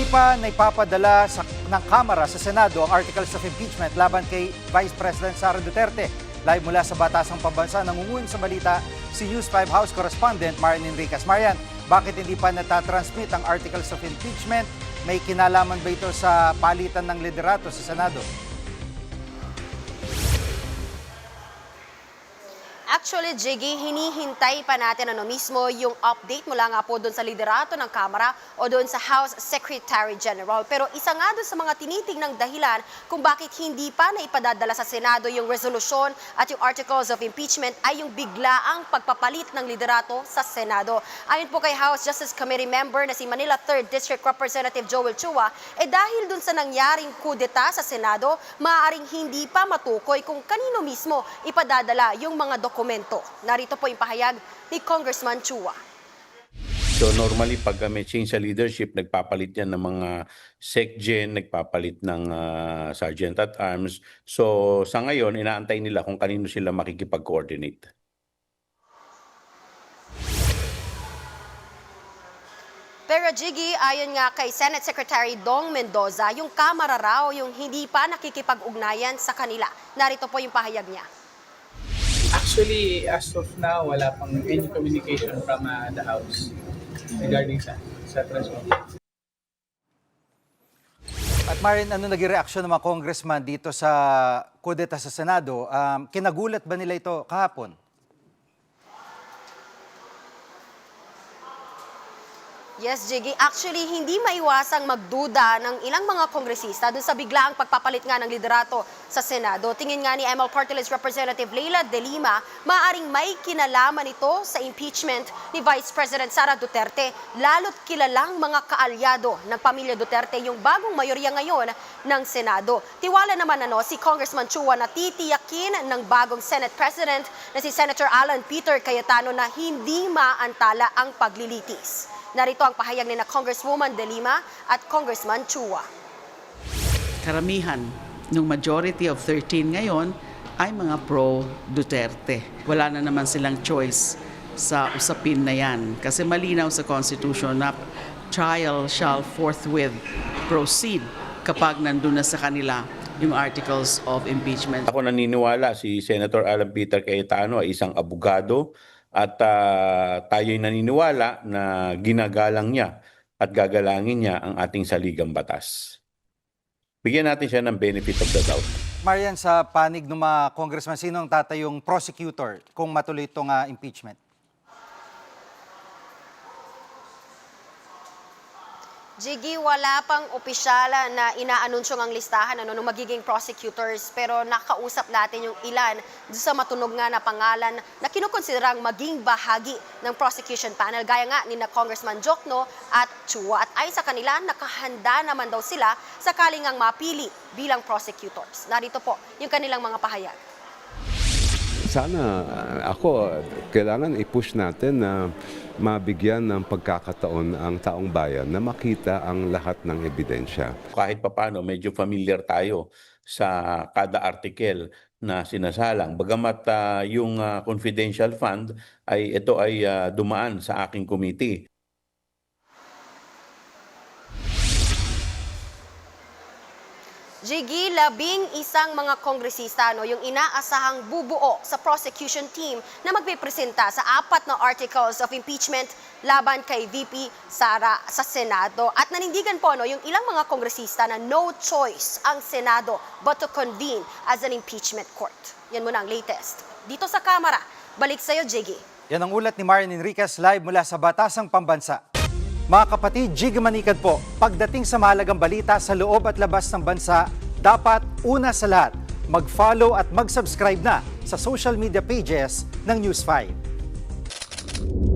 Hindi pa naipapadala ng Kamara sa Senado ang articles of impeachment laban kay Vice President Sara Duterte. Live mula sa Batasang Pambansa, nangunguhin sa balita si News 5 House Correspondent Marian Enriquez. Marian, bakit hindi pa natatransmit ang articles of impeachment? May kinalaman ba ito sa palitan ng liderato sa Senado? Actually, Jiggy, hinihintay pa natin mismo yung update mula nga po doon sa liderato ng Kamara o doon sa House Secretary General. Pero isa nga doon sa mga tinitingnang dahilan kung bakit hindi pa na ipadadala sa Senado yung resolusyon at yung articles of impeachment ay yung biglaang pagpapalit ng liderato sa Senado. Ayon po kay House Justice Committee member na si Manila 3rd District Representative Joel Chua, dahil doon sa nangyaring kudeta sa Senado, maaaring hindi pa matukoy kung kanino mismo ipadadala yung mga dokumento. Narito po yung pahayag ni Congressman Chua. So normally pag may change sa leadership, nagpapalit yan ng mga SecGen, nagpapalit ng Sergeant at Arms. So sa ngayon, inaantay nila kung kanino sila makikipag-coordinate. Pero Jiggy, ayon nga kay Senate Secretary Dong Mendoza, yung Kamara raw yung hindi pa nakikipag-ugnayan sa kanila. Narito po yung pahayag niya. Actually, as of now, wala pang any communication from the House regarding sa transfer. At Marian, ano naging reaksyon ng mga congressman dito sa kudeta sa Senado? Kinagulat ba nila ito kahapon? Yes, Jiggy. Actually, hindi maiwasang magduda ng ilang mga kongresista dun sa biglaang pagpapalit nga ng liderato sa Senado. Tingin nga ni ML Party List Representative Leila De Lima, maaaring may kinalaman ito sa impeachment ni Vice President Sara Duterte, lalo't kilalang mga kaalyado ng pamilya Duterte yung bagong mayorya ngayon ng Senado. Tiwala naman si Congressman Chua na titiyakin ng bagong Senate President na si Senator Alan Peter Cayetano na hindi maantala ang paglilitis. Narito ang pahayag ni na Congresswoman De Lima at Congressman Chua. Karamihan ng majority of 13 ngayon ay mga pro-Duterte. Wala na naman silang choice sa usapin na yan kasi malinaw sa Constitution na trial shall forthwith proceed kapag nandun na sa kanila yung articles of impeachment. Ako naniniwala si Senator Alan Peter Cayetano ay isang abogado at tayo'y naniniwala na ginagalang niya at gagalangin niya ang ating saligang batas. Bigyan natin siya ng benefit of the doubt. Marian, sa panig ng mga congressman, sino ang tatayong prosecutor kung matuloy itong impeachment? Jiggy, wala pang opisyal na inaanunsyo ng listahan ng magiging prosecutors, pero nakausap natin yung ilan sa matunog nga na pangalan na kinukonsiderang maging bahagi ng prosecution panel, gaya nga ni na Congressman Jokno at Chua. At ay sa kanila, nakahanda naman daw sila sakaling ang mapili bilang prosecutors. Narito po yung kanilang mga pahayag. Sana kailangan i-push natin na mabigyan ng pagkakataon ang taong bayan na makita ang lahat ng ebidensya. Kahit papano, medyo familiar tayo sa kada article na sinasalang. Bagamat yung confidential fund ito ay dumaan sa aking committee. Jiggy, 11 mga kongresista yung inaasahang bubuo sa prosecution team na magpipresenta sa 4 na articles of impeachment laban kay VP Sara sa Senado. At nanindigan po yung ilang mga kongresista na no choice ang Senado but to convene as an impeachment court. Yan muna ang latest. Dito sa Kamara, balik sa'yo, Jiggy. Yan ang ulat ni Marian Enriquez live mula sa Batasang Pambansa. Mga kapatid, Jiggy Manikad po, pagdating sa mahalagang balita sa loob at labas ng bansa, dapat una sa lahat, mag-follow at mag-subscribe na sa social media pages ng News 5.